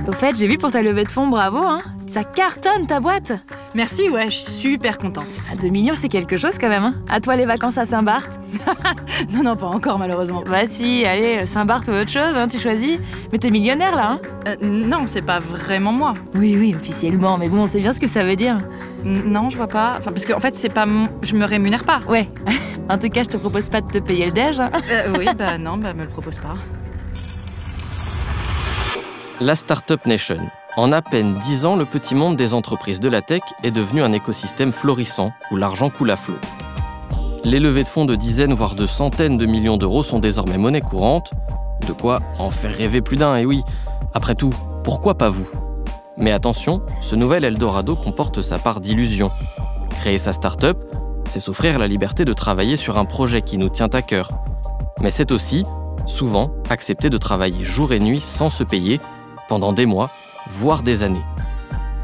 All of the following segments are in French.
Au fait, j'ai vu pour ta levée de fonds, bravo, hein. Ça cartonne ta boîte. Merci, ouais, je suis super contente. 2 millions, c'est quelque chose quand même, hein. À toi les vacances à Saint-Barth. Non, pas encore malheureusement. Bah si, allez, Saint-Barth ou autre chose, hein, tu choisis. Mais t'es millionnaire là, hein. Non, c'est pas vraiment moi. Oui, officiellement, mais bon, on sait bien ce que ça veut dire. Non, je vois pas. Enfin, parce qu'en fait, c'est pas je me rémunère pas. Ouais. En tout cas, je te propose pas de te payer le déj, hein. Oui, non, me le propose pas. La Startup Nation. En à peine 10 ans, le petit monde des entreprises de la tech est devenu un écosystème florissant où l'argent coule à flot. Les levées de fonds de dizaines, voire de centaines de millions d'euros sont désormais monnaie courante. De quoi en faire rêver plus d'un, et oui. Après tout, pourquoi pas vous ? Mais attention, ce nouvel Eldorado comporte sa part d'illusion. Créer sa start-up, c'est s'offrir la liberté de travailler sur un projet qui nous tient à cœur. Mais c'est aussi, souvent, accepter de travailler jour et nuit sans se payer, pendant des mois, voire des années.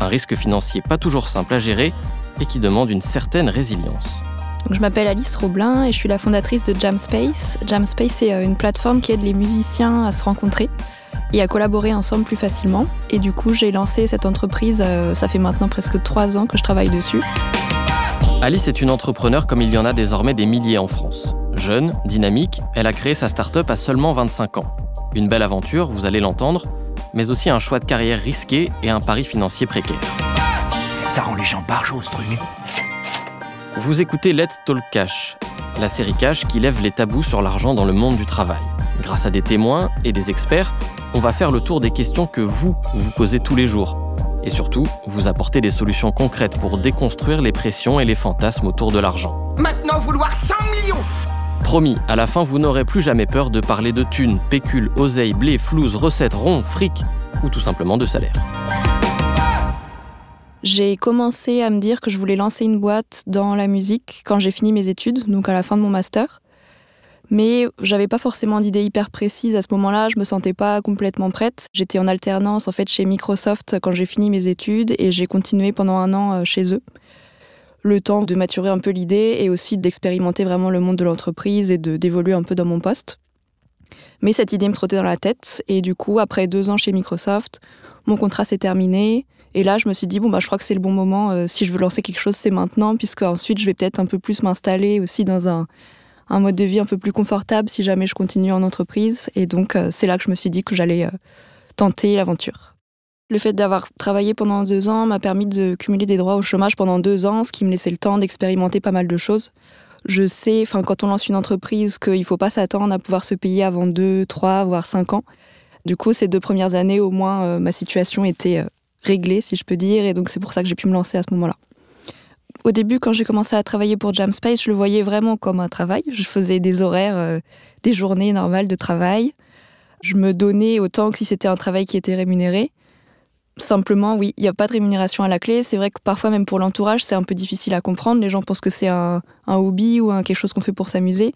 Un risque financier pas toujours simple à gérer et qui demande une certaine résilience. Je m'appelle Alice Roblin et je suis la fondatrice de Jamspace. Jamspace, c'est une plateforme qui aide les musiciens à se rencontrer et à collaborer ensemble plus facilement. Et du coup, j'ai lancé cette entreprise, ça fait maintenant presque 3 ans que je travaille dessus. Alice est une entrepreneure comme il y en a désormais des milliers en France. Jeune, dynamique, elle a créé sa start-up à seulement 25 ans. Une belle aventure, vous allez l'entendre, mais aussi un choix de carrière risqué et un pari financier précaire. Ça rend les gens barjots, ce truc. Vous écoutez Let's Talk Cash, la série Cash qui lève les tabous sur l'argent dans le monde du travail. Grâce à des témoins et des experts, on va faire le tour des questions que vous posez tous les jours. Et surtout, vous apporter des solutions concrètes pour déconstruire les pressions et les fantasmes autour de l'argent. Maintenant, vouloir 100 millions! Promis, à la fin, vous n'aurez plus jamais peur de parler de thunes, pécule, oseille, blé, flouze, recettes, ronds, fric ou tout simplement de salaire. J'ai commencé à me dire que je voulais lancer une boîte dans la musique quand j'ai fini mes études, donc à la fin de mon master. Mais j'avais pas forcément d'idée hyper précise à ce moment-là, je me sentais pas complètement prête. J'étais en alternance en fait chez Microsoft quand j'ai fini mes études et j'ai continué pendant 1 an chez eux. Le temps de maturer un peu l'idée et aussi d'expérimenter vraiment le monde de l'entreprise et d'évoluer un peu dans mon poste. Mais cette idée me trottait dans la tête et du coup, après 2 ans chez Microsoft, mon contrat s'est terminé et là, je me suis dit, je crois que c'est le bon moment. Si je veux lancer quelque chose, c'est maintenant, puisque ensuite, je vais peut-être un peu plus m'installer aussi dans un mode de vie un peu plus confortable si jamais je continue en entreprise. Et donc, c'est là que je me suis dit que j'allais tenter l'aventure. Le fait d'avoir travaillé pendant 2 ans m'a permis de cumuler des droits au chômage pendant 2 ans, ce qui me laissait le temps d'expérimenter pas mal de choses. Je sais, quand on lance une entreprise, qu'il ne faut pas s'attendre à pouvoir se payer avant 2, 3, voire 5 ans. Du coup, ces 2 premières années, au moins, ma situation était réglée, si je peux dire, et donc c'est pour ça que j'ai pu me lancer à ce moment-là. Au début, quand j'ai commencé à travailler pour Jamspace, je le voyais vraiment comme un travail. Je faisais des horaires, des journées normales de travail. Je me donnais autant que si c'était un travail qui était rémunéré. Simplement, oui, il n'y a pas de rémunération à la clé. C'est vrai que parfois, même pour l'entourage, c'est un peu difficile à comprendre. Les gens pensent que c'est un hobby ou quelque chose qu'on fait pour s'amuser.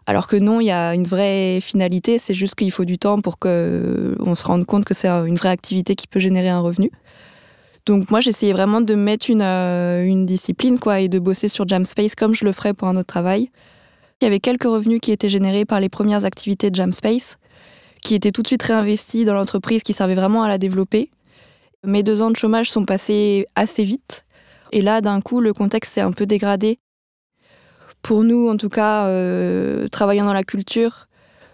Alors que non, il y a une vraie finalité. C'est juste qu'il faut du temps pour qu'on se rende compte que c'est une vraie activité qui peut générer un revenu. Donc moi, j'essayais vraiment de mettre une discipline et de bosser sur Jamspace comme je le ferais pour un autre travail. Il y avait quelques revenus qui étaient générés par les premières activités de Jamspace, qui étaient tout de suite réinvestis dans l'entreprise, qui servaient vraiment à la développer. Mes 2 ans de chômage sont passés assez vite. Et là, d'un coup, le contexte s'est un peu dégradé. Pour nous, en tout cas, travaillant dans la culture,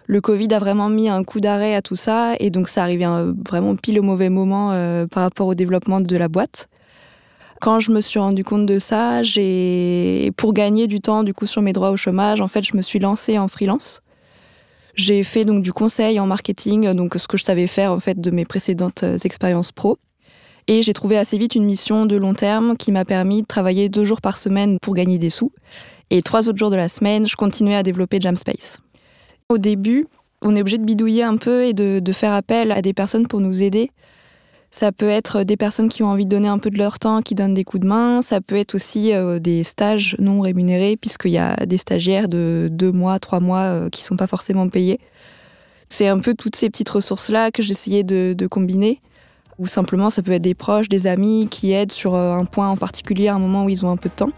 le Covid a vraiment mis un coup d'arrêt à tout ça. Et donc, ça arrivait vraiment pile au mauvais moment par rapport au développement de la boîte. Quand je me suis rendu compte de ça, pour gagner du temps du coup, sur mes droits au chômage, en fait, je me suis lancée en freelance. J'ai fait donc du conseil en marketing, donc ce que je savais faire en fait de mes précédentes expériences pro. Et j'ai trouvé assez vite une mission de long terme qui m'a permis de travailler 2 jours par semaine pour gagner des sous. Et 3 autres jours de la semaine, je continuais à développer Jamspace. Au début, on est obligé de bidouiller un peu et de faire appel à des personnes pour nous aider. Ça peut être des personnes qui ont envie de donner un peu de leur temps, qui donnent des coups de main. Ça peut être aussi des stages non rémunérés, puisqu'il y a des stagiaires de 2 mois, 3 mois qui ne sont pas forcément payés. C'est un peu toutes ces petites ressources-là que j'essayais de combiner. Ou simplement, ça peut être des proches, des amis qui aident sur un point en particulier à un moment où ils ont un peu de temps.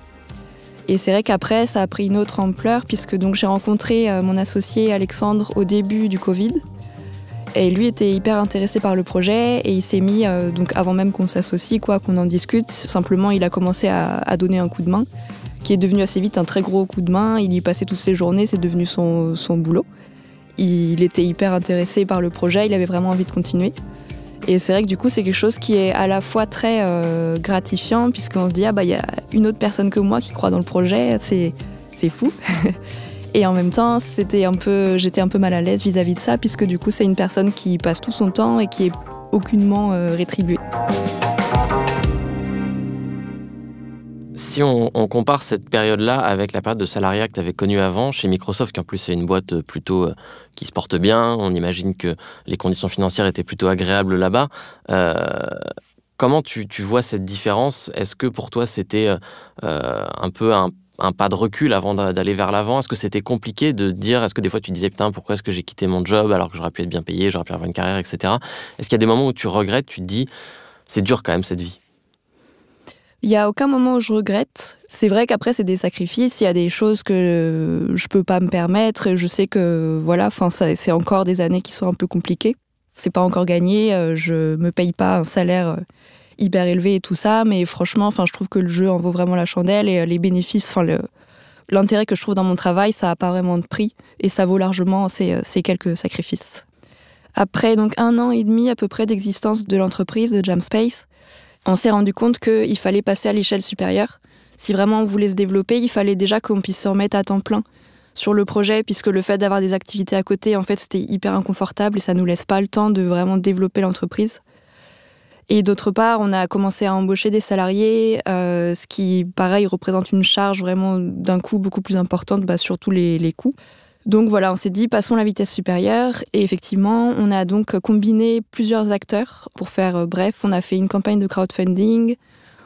Et c'est vrai qu'après, ça a pris une autre ampleur, puisque donc j'ai rencontré mon associé Alexandre au début du Covid. Et lui était hyper intéressé par le projet et il s'est mis, donc avant même qu'on s'associe, qu'on en discute, simplement il a commencé à donner un coup de main, qui est devenu assez vite un très gros coup de main. Il y passait toutes ses journées, c'est devenu son boulot. Il était hyper intéressé par le projet, il avait vraiment envie de continuer. Et c'est vrai que du coup, c'est quelque chose qui est à la fois très gratifiant, puisqu'on se dit, il y a une autre personne que moi qui croit dans le projet, c'est fou. Et en même temps, j'étais un peu mal à l'aise vis-à-vis de ça, puisque du coup, c'est une personne qui passe tout son temps et qui est aucunement rétribuée. Si on compare cette période-là avec la période de salariat que tu avais connue avant, chez Microsoft, qui en plus c'est une boîte plutôt qui se porte bien, on imagine que les conditions financières étaient plutôt agréables là-bas. Comment tu vois cette différence ? Est-ce que pour toi c'était un peu un pas de recul avant d'aller vers l'avant ? Est-ce que c'était compliqué de dire, est-ce que des fois tu disais putain, pourquoi est-ce que j'ai quitté mon job alors que j'aurais pu être bien payé, j'aurais pu avoir une carrière, etc. Est-ce qu'il y a des moments où tu regrettes, tu te dis c'est dur quand même cette vie ? Il n'y a aucun moment où je regrette. C'est vrai qu'après, c'est des sacrifices. Il y a des choses que je peux pas me permettre. Et je sais que c'est encore des années qui sont un peu compliquées. C'est pas encore gagné. Je me paye pas un salaire hyper élevé et tout ça. Mais franchement, je trouve que le jeu en vaut vraiment la chandelle. Et les bénéfices, l'intérêt que je trouve dans mon travail, ça n'a pas vraiment de prix. Et ça vaut largement ces quelques sacrifices. Après donc 1 an et demi à peu près d'existence de l'entreprise, de Jamspace, on s'est rendu compte qu'il fallait passer à l'échelle supérieure. Si vraiment on voulait se développer, il fallait déjà qu'on puisse se remettre à temps plein sur le projet, puisque le fait d'avoir des activités à côté, en fait, c'était hyper inconfortable et ça nous laisse pas le temps de vraiment développer l'entreprise. Et d'autre part, on a commencé à embaucher des salariés, ce qui, pareil, représente une charge vraiment d'un coût beaucoup plus importante sur tous les coûts. Donc voilà, on s'est dit, passons la vitesse supérieure. Et effectivement, on a donc combiné plusieurs acteurs pour faire bref. On a fait une campagne de crowdfunding,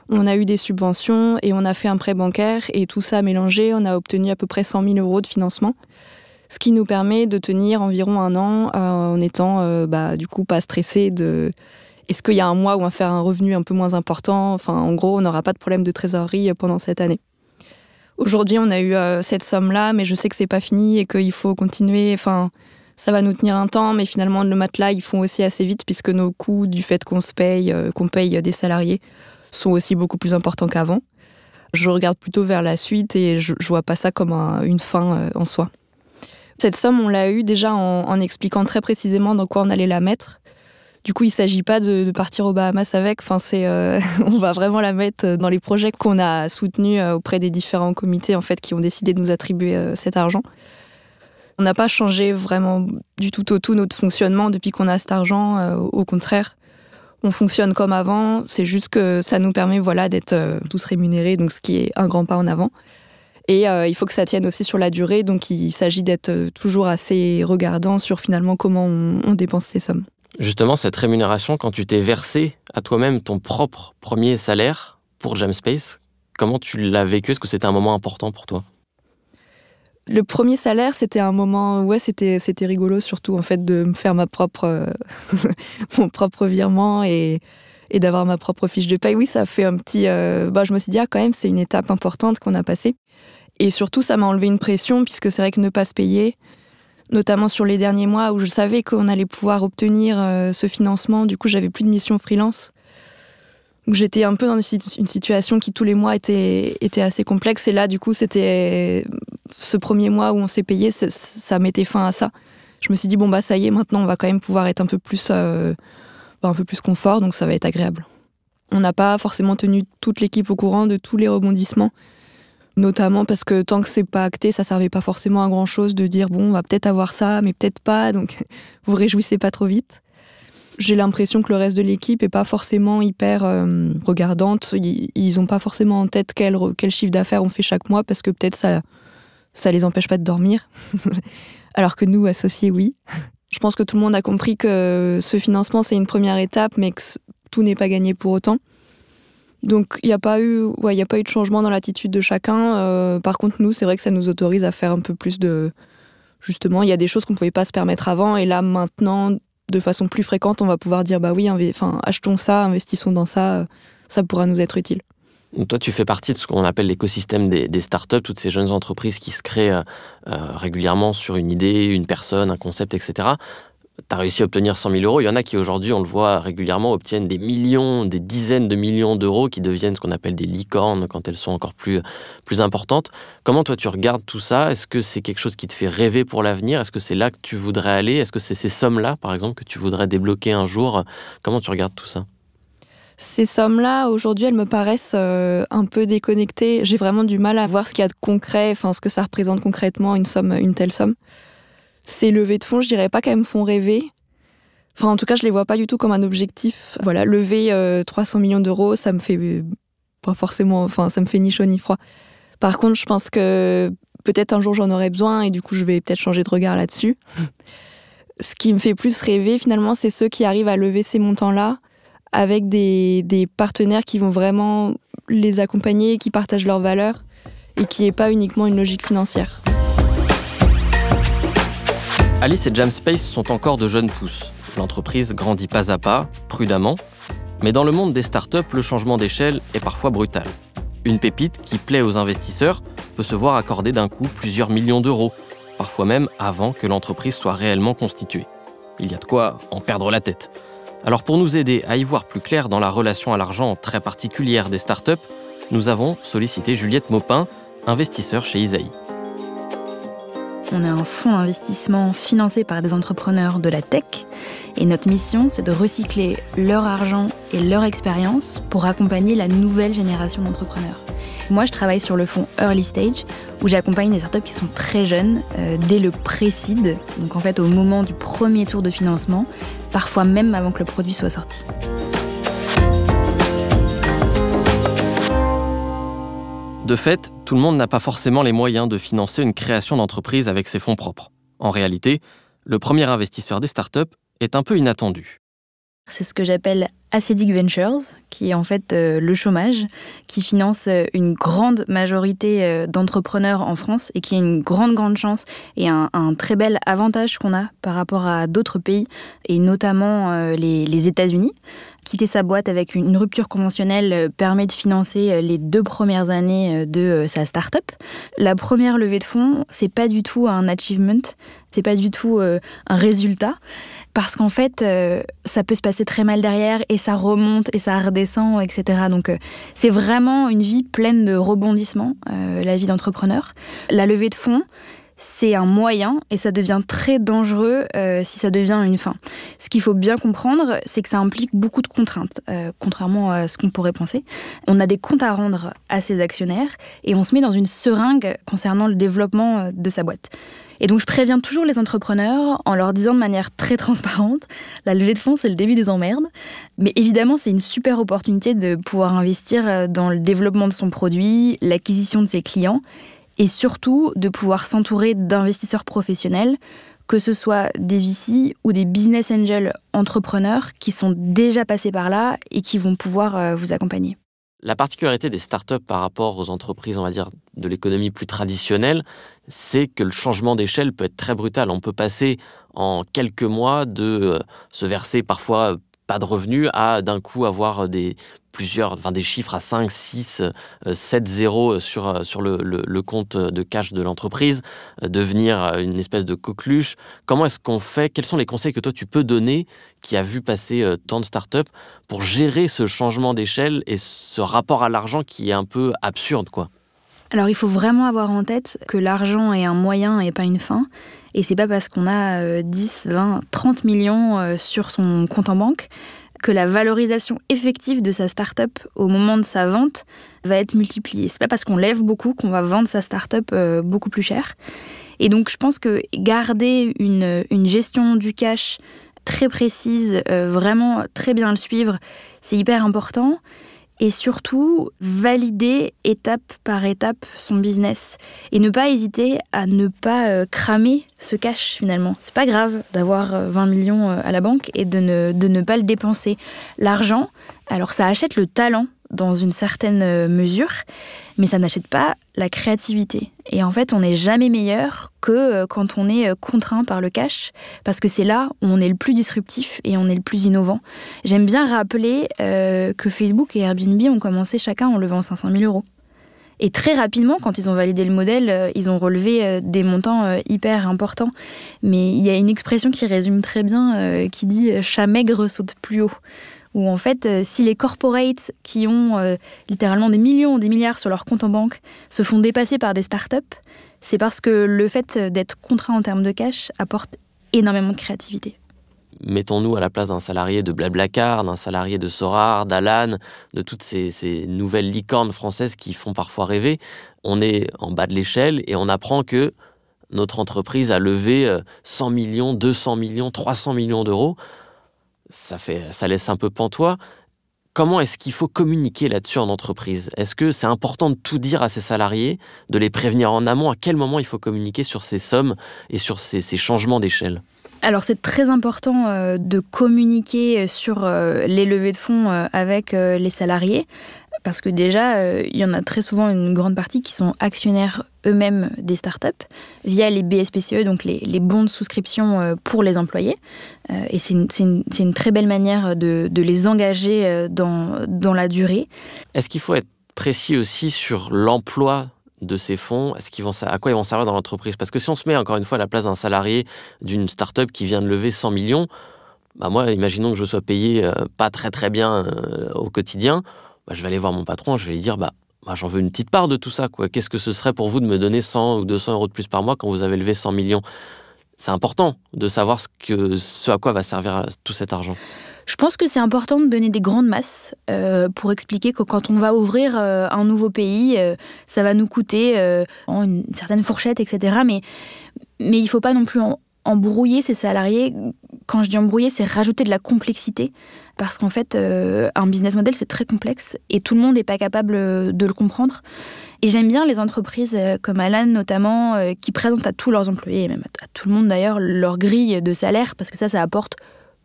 on a eu des subventions et on a fait un prêt bancaire. Et tout ça mélangé, on a obtenu à peu près 100 000 € de financement. Ce qui nous permet de tenir environ 1 an en étant du coup pas stressé de... Est-ce qu'il y a un mois où on va faire un revenu un peu moins important ? En gros, on n'aura pas de problème de trésorerie pendant cette année. Aujourd'hui, on a eu cette somme-là, mais je sais que c'est pas fini et qu'il faut continuer. Ça va nous tenir un temps, mais finalement, le matelas, ils font aussi assez vite puisque nos coûts du fait qu'on paye des salariés sont aussi beaucoup plus importants qu'avant. Je regarde plutôt vers la suite et je vois pas ça comme une fin en soi. Cette somme, on l'a eue déjà en expliquant très précisément dans quoi on allait la mettre. Du coup, il ne s'agit pas de partir aux Bahamas avec. On va vraiment la mettre dans les projets qu'on a soutenus auprès des différents comités qui ont décidé de nous attribuer cet argent. On n'a pas changé vraiment du tout au tout notre fonctionnement depuis qu'on a cet argent. Au contraire, on fonctionne comme avant. C'est juste que ça nous permet d'être tous rémunérés, donc ce qui est un grand pas en avant. Et il faut que ça tienne aussi sur la durée. Donc il s'agit d'être toujours assez regardant sur finalement comment on dépense ces sommes. Justement, cette rémunération, quand tu t'es versé à toi-même ton propre premier salaire pour Jamspace, comment tu l'as vécu ? Est-ce que c'était un moment important pour toi ? Le premier salaire, c'était un moment... c'était rigolo surtout, de me faire mon propre virement et d'avoir ma propre fiche de paye. Oui, ça fait un petit... je me suis dit, quand même, c'est une étape importante qu'on a passée. Et surtout, ça m'a enlevé une pression, puisque c'est vrai que ne pas se payer... notamment sur les derniers mois où je savais qu'on allait pouvoir obtenir ce financement. Du coup, j'avais plus de mission freelance. Donc, j'étais un peu dans une situation qui, tous les mois, était assez complexe. Et là, du coup, c'était ce premier mois où on s'est payé, ça mettait fin à ça. Je me suis dit, ça y est, maintenant, on va quand même pouvoir être un peu plus confort, donc ça va être agréable. On n'a pas forcément tenu toute l'équipe au courant de tous les rebondissements. Notamment parce que tant que c'est pas acté, ça servait pas forcément à grand chose de dire on va peut-être avoir ça, mais peut-être pas, donc vous réjouissez pas trop vite. J'ai l'impression que le reste de l'équipe est pas forcément hyper regardante. Ils ont pas forcément en tête quel chiffre d'affaires on fait chaque mois parce que peut-être ça les empêche pas de dormir. Alors que nous, associés, oui. Je pense que tout le monde a compris que ce financement, c'est une première étape, mais que tout n'est pas gagné pour autant. Donc, il n'y a pas eu de changement dans l'attitude de chacun. Par contre, nous, c'est vrai que ça nous autorise à faire un peu plus de... Justement, il y a des choses qu'on ne pouvait pas se permettre avant. Et là, maintenant, de façon plus fréquente, on va pouvoir dire achetons ça, investissons dans ça, ça pourra nous être utile. Donc toi, tu fais partie de ce qu'on appelle l'écosystème des startups, toutes ces jeunes entreprises qui se créent régulièrement sur une idée, une personne, un concept, etc. tu as réussi à obtenir 100 000 euros. Il y en a qui aujourd'hui, on le voit régulièrement, obtiennent des millions, des dizaines de millions d'euros qui deviennent ce qu'on appelle des licornes quand elles sont encore plus importantes. Comment toi tu regardes tout ça? Est-ce que c'est quelque chose qui te fait rêver pour l'avenir? Est-ce que c'est là que tu voudrais aller? Est-ce que c'est ces sommes-là, par exemple, que tu voudrais débloquer un jour? Comment tu regardes tout ça? Ces sommes-là, aujourd'hui, elles me paraissent un peu déconnectées. J'ai vraiment du mal à voir ce qu'il y a de concret, enfin ce que ça représente concrètement, une telle somme. Ces levées de fonds, je dirais pas qu'elles me font rêver. Enfin, en tout cas, je les vois pas du tout comme un objectif. Voilà, lever 300 millions d'euros, ça me fait pas forcément, enfin, ça me fait ni chaud ni froid. Par contre, je pense que peut-être un jour j'en aurai besoin et du coup, je vais peut-être changer de regard là-dessus. Ce qui me fait plus rêver, finalement, c'est ceux qui arrivent à lever ces montants-là avec des partenaires qui vont vraiment les accompagner, qui partagent leurs valeurs et qui n'est pas uniquement une logique financière. Alice et Jamspace sont encore de jeunes pousses. L'entreprise grandit pas à pas, prudemment. Mais dans le monde des startups, le changement d'échelle est parfois brutal. Une pépite qui plaît aux investisseurs peut se voir accorder d'un coup plusieurs millions d'euros, parfois même avant que l'entreprise soit réellement constituée. Il y a de quoi en perdre la tête. Alors pour nous aider à y voir plus clair dans la relation à l'argent très particulière des startups, nous avons sollicité Juliette Maupin, investisseur chez Isaïe. On est un fonds d'investissement financé par des entrepreneurs de la tech et notre mission, c'est de recycler leur argent et leur expérience pour accompagner la nouvelle génération d'entrepreneurs. Moi, je travaille sur le fonds Early Stage où j'accompagne des startups qui sont très jeunes, dès le pré-seed, donc en fait au moment du premier tour de financement, parfois même avant que le produit soit sorti. De fait, tout le monde n'a pas forcément les moyens de financer une création d'entreprise avec ses fonds propres. En réalité, le premier investisseur des startups est un peu inattendu. C'est ce que j'appelle Ascedic Ventures, qui est en fait le chômage, qui finance une grande majorité d'entrepreneurs en France et qui a une grande chance et un très bel avantage qu'on a par rapport à d'autres pays, et notamment les États-Unis. Quitter sa boîte avec une rupture conventionnelle permet de financer les 2 premières années de sa start-up. La première levée de fonds, c'est pas du tout un achievement, c'est pas du tout un résultat, parce qu'en fait, ça peut se passer très mal derrière et ça remonte et ça redescend, etc. Donc, c'est vraiment une vie pleine de rebondissements, la vie d'entrepreneur. La levée de fonds, c'est un moyen et ça devient très dangereux si ça devient une fin. Ce qu'il faut bien comprendre, c'est que ça implique beaucoup de contraintes, contrairement à ce qu'on pourrait penser. On a des comptes à rendre à ses actionnaires et on se met dans une seringue concernant le développement de sa boîte. Et donc, je préviens toujours les entrepreneurs en leur disant de manière très transparente, la levée de fonds, c'est le début des emmerdes. Mais évidemment, c'est une super opportunité de pouvoir investir dans le développement de son produit, l'acquisition de ses clients et surtout de pouvoir s'entourer d'investisseurs professionnels, que ce soit des VC ou des business angels entrepreneurs qui sont déjà passés par là et qui vont pouvoir vous accompagner. La particularité des startups par rapport aux entreprises, on va dire, de l'économie plus traditionnelle, c'est que le changement d'échelle peut être très brutal. On peut passer en quelques mois de se verser parfois pas de revenus à d'un coup avoir des chiffres à 5, 6, 7 zéros sur le compte de cash de l'entreprise, devenir une espèce de coqueluche. Comment est-ce qu'on fait? Quels sont les conseils que toi tu peux donner, qui a vu passer tant de startups, pour gérer ce changement d'échelle et ce rapport à l'argent qui est un peu absurde, quoi? Alors, il faut vraiment avoir en tête que l'argent est un moyen et pas une fin. Et c'est pas parce qu'on a 10, 20, 30 millions sur son compte en banque que la valorisation effective de sa start-up au moment de sa vente va être multipliée. C'est pas parce qu'on lève beaucoup qu'on va vendre sa start-up beaucoup plus cher. Et donc, je pense que garder une gestion du cash très précise, vraiment très bien le suivre, c'est hyper important. Et surtout, valider étape par étape son business. Et ne pas hésiter à ne pas cramer ce cash, finalement. C'est pas grave d'avoir 20 millions à la banque et de ne pas le dépenser. L'argent, alors ça achète le talent dans une certaine mesure, mais ça n'achète pas la créativité. Et en fait, on n'est jamais meilleur que quand on est contraint par le cash, parce que c'est là où on est le plus disruptif et on est le plus innovant. J'aime bien rappeler que Facebook et Airbnb ont commencé chacun en levant 500 000 euros. Et très rapidement, quand ils ont validé le modèle, ils ont relevé des montants hyper importants. Mais il y a une expression qui résume très bien, qui dit « chat maigre saute plus haut ». Où en fait, si les corporates qui ont littéralement des millions, des milliards sur leur compte en banque se font dépasser par des startups, c'est parce que le fait d'être contraint en termes de cash apporte énormément de créativité. Mettons-nous à la place d'un salarié de Blablacar, d'un salarié de Sorare, d'Alan, de toutes ces nouvelles licornes françaises qui font parfois rêver. On est en bas de l'échelle et on apprend que notre entreprise a levé 100 millions, 200 millions, 300 millions d'euros. Ça laisse un peu pantois. Comment est-ce qu'il faut communiquer là-dessus en entreprise ? Est-ce que c'est important de tout dire à ses salariés, de les prévenir en amont ? À quel moment il faut communiquer sur ces sommes et sur ces changements d'échelle ? Alors c'est très important de communiquer sur les levées de fonds avec les salariés, parce que déjà, il y en a très souvent une grande partie qui sont actionnaires eux-mêmes des startups, via les BSPCE, donc les bons de souscription pour les employés. Et c'est une très belle manière de les engager dans la durée. Est-ce qu'il faut être précis aussi sur l'emploi de ces fonds, à quoi ils vont servir dans l'entreprise ? Parce que si on se met encore une fois à la place d'un salarié d'une start-up qui vient de lever 100 millions, moi, imaginons que je sois payé pas très très bien au quotidien, je vais aller voir mon patron, je vais lui dire j'en veux une petite part de tout ça, quoi. Qu'est-ce que ce serait pour vous de me donner 100 ou 200 euros de plus par mois quand vous avez levé 100 millions ? C'est important de savoir ce à quoi va servir tout cet argent. Je pense que c'est important de donner des grandes masses pour expliquer que quand on va ouvrir un nouveau pays, ça va nous coûter une certaine fourchette, etc. Mais il ne faut pas non plus embrouiller ses salariés. Quand je dis embrouiller, c'est rajouter de la complexité. Parce qu'en fait, un business model, c'est très complexe et tout le monde n'est pas capable de le comprendre. Et j'aime bien les entreprises comme Alan, notamment, qui présentent à tous leurs employés, et même à tout le monde d'ailleurs, leur grille de salaire, parce que ça apporte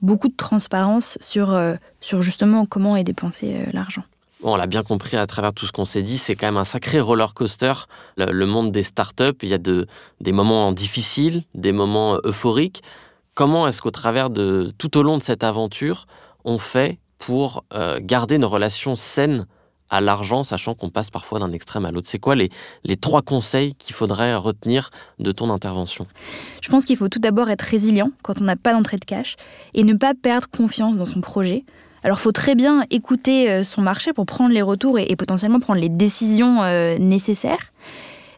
beaucoup de transparence sur justement comment est dépensé l'argent. Bon, on l'a bien compris à travers tout ce qu'on s'est dit, c'est quand même un sacré roller coaster, le monde des startups. Il y a des moments difficiles, des moments euphoriques. Comment est-ce qu'au travers tout au long de cette aventure, on fait pour garder une relation saine à l'argent, sachant qu'on passe parfois d'un extrême à l'autre ? C'est quoi les 3 conseils qu'il faudrait retenir de ton intervention ? Je pense qu'il faut tout d'abord être résilient quand on n'a pas d'entrée de cash et ne pas perdre confiance dans son projet. Alors, il faut très bien écouter son marché pour prendre les retours et potentiellement prendre les décisions nécessaires,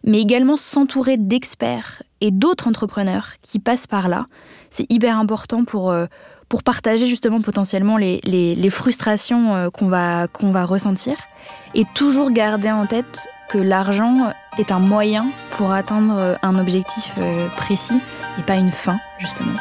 mais également s'entourer d'experts et d'autres entrepreneurs qui passent par là. C'est hyper important pour partager justement potentiellement les frustrations qu'on va ressentir et toujours garder en tête que l'argent est un moyen pour atteindre un objectif précis et pas une fin, justement.